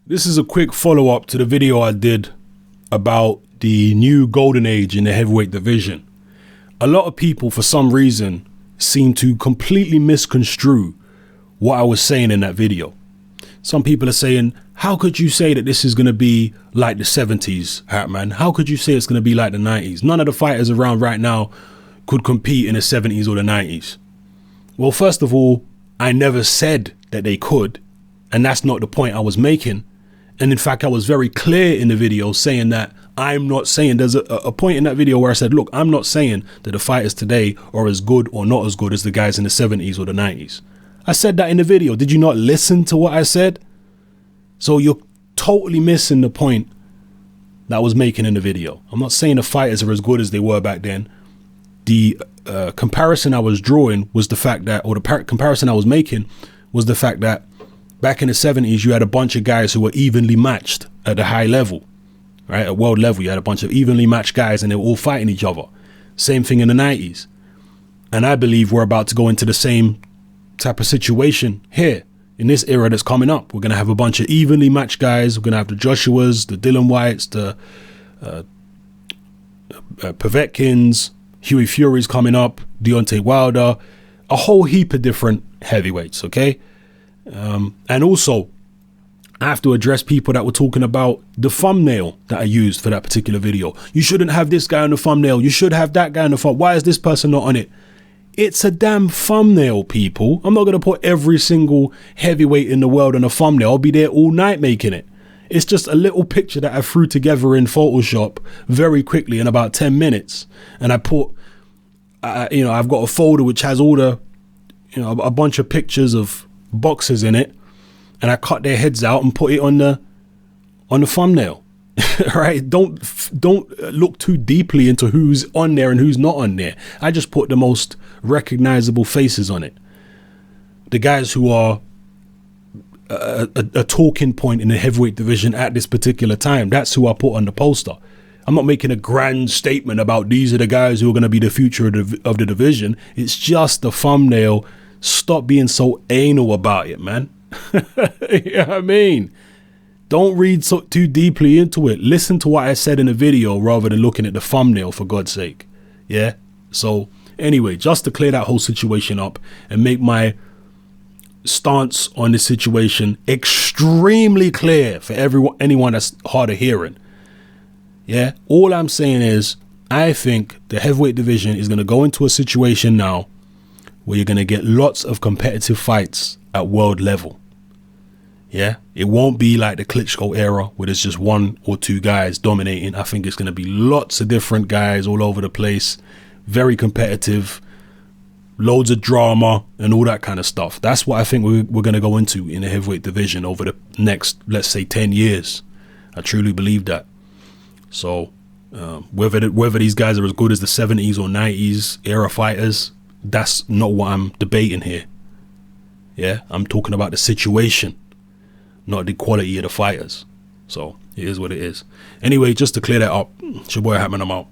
This is a quick follow-up to the video I did about the new golden age in the heavyweight division. A lot of people, for some reason, seem to completely misconstrue what I was saying in that video. Some people are saying, how could you say that this is going to be like the 70s, Hatman? How could you say it's going to be like the 90s? None of the fighters around right now could compete in the 70s or the 90s. Well, first of all, I never said that they could, and that's not the point I was making. And in fact, I was very clear in the video saying that I'm not saying, there's a point in that video where I said, look, I'm not saying that the fighters today are as good or not as good as the guys in the 70s or the 90s. I said that in the video. Did you not listen to what I said? So you're totally missing the point that I was making in the video. I'm not saying the fighters are as good as they were back then. The comparison I was drawing was the fact that, or the comparison I was making was the fact that back in the 70s, you had a bunch of guys who were evenly matched at the high level, right? At world level, you had a bunch of evenly matched guys and they were all fighting each other. Same thing in the 90s. And I believe we're about to go into the same type of situation here in this era that's coming up. We're going to have a bunch of evenly matched guys. We're going to have the Joshuas, the Dylan Whites, the Povetkins, Huey Fury's coming up, Deontay Wilder, a whole heap of different heavyweights, okay? And also, I have to address people that were talking about the thumbnail that I used for that particular video. You shouldn't have this guy on the thumbnail. You should have that guy on the thumbnail. Why is this person not on it? It's a damn thumbnail, people. I'm not going to put every single heavyweight in the world on a thumbnail. I'll be there all night making it. It's just a little picture that I threw together in Photoshop very quickly in about 10 minutes. And I put, I've got a folder which has all the, a bunch of pictures of boxers in it. And I cut their heads out and put it on the thumbnail. Right? Don't look too deeply into who's on there and who's not on there. I just put the most recognizable faces on it. The guys who are a talking point in the heavyweight division at this particular time. That's who I put on the poster. I'm not making a grand statement about these are the guys who are going to be the future of the division. It's just the thumbnail. Stop being so anal about it, man. You know what I mean? Don't read too deeply into it. Listen to what I said in the video rather than looking at the thumbnail, for God's sake. Yeah? So anyway, just to clear that whole situation up and make my stance on this situation extremely clear for anyone that's hard of hearing. Yeah? All I'm saying is I think the heavyweight division is going to go into a situation now where you're going to get lots of competitive fights at world level. Yeah, it won't be like the Klitschko era where there's just one or two guys dominating. I think it's going to be lots of different guys all over the place, very competitive, loads of drama and all that kind of stuff. That's what I think we're going to go into in the heavyweight division over the next, let's say, 10 years. I truly believe that. So whether these guys are as good as the 70s or 90s era fighters, that's not what I'm debating here. Yeah, I'm talking about the situation, not the quality of the fighters. So it is what it is. Anyway, just to clear that up, it's your boy Hatman, I'm out.